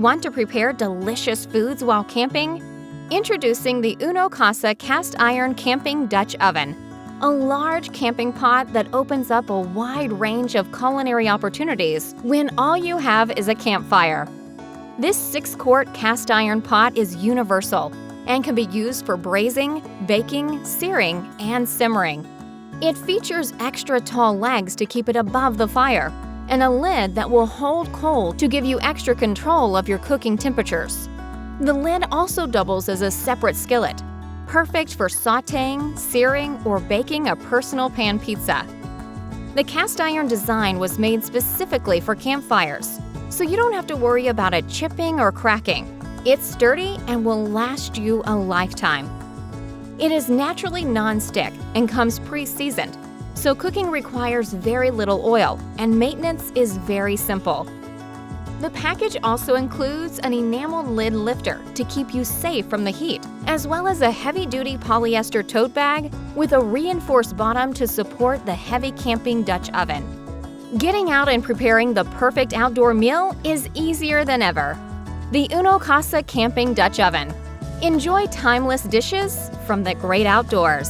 Want to prepare delicious foods while camping? Introducing the Casa Cast Iron Camping Dutch Oven, a large camping pot that opens up a wide range of culinary opportunities when all you have is a campfire. This 6-quart cast iron pot is universal and can be used for braising, baking, searing, and simmering. It features extra tall legs to keep it above the fire, and a lid that will hold coal to give you extra control of your cooking temperatures. The lid also doubles as a separate skillet, perfect for sautéing, searing, or baking a personal pan pizza. The cast iron design was made specifically for campfires, so you don't have to worry about it chipping or cracking. It's sturdy and will last you a lifetime. It is naturally non-stick and comes pre-seasoned, so cooking requires very little oil and maintenance is very simple. The package also includes an enamel lid lifter to keep you safe from the heat, as well as a heavy-duty polyester tote bag with a reinforced bottom to support the heavy camping Dutch oven. Getting out and preparing the perfect outdoor meal is easier than ever. The Casa Camping Dutch Oven. Enjoy timeless dishes from the great outdoors.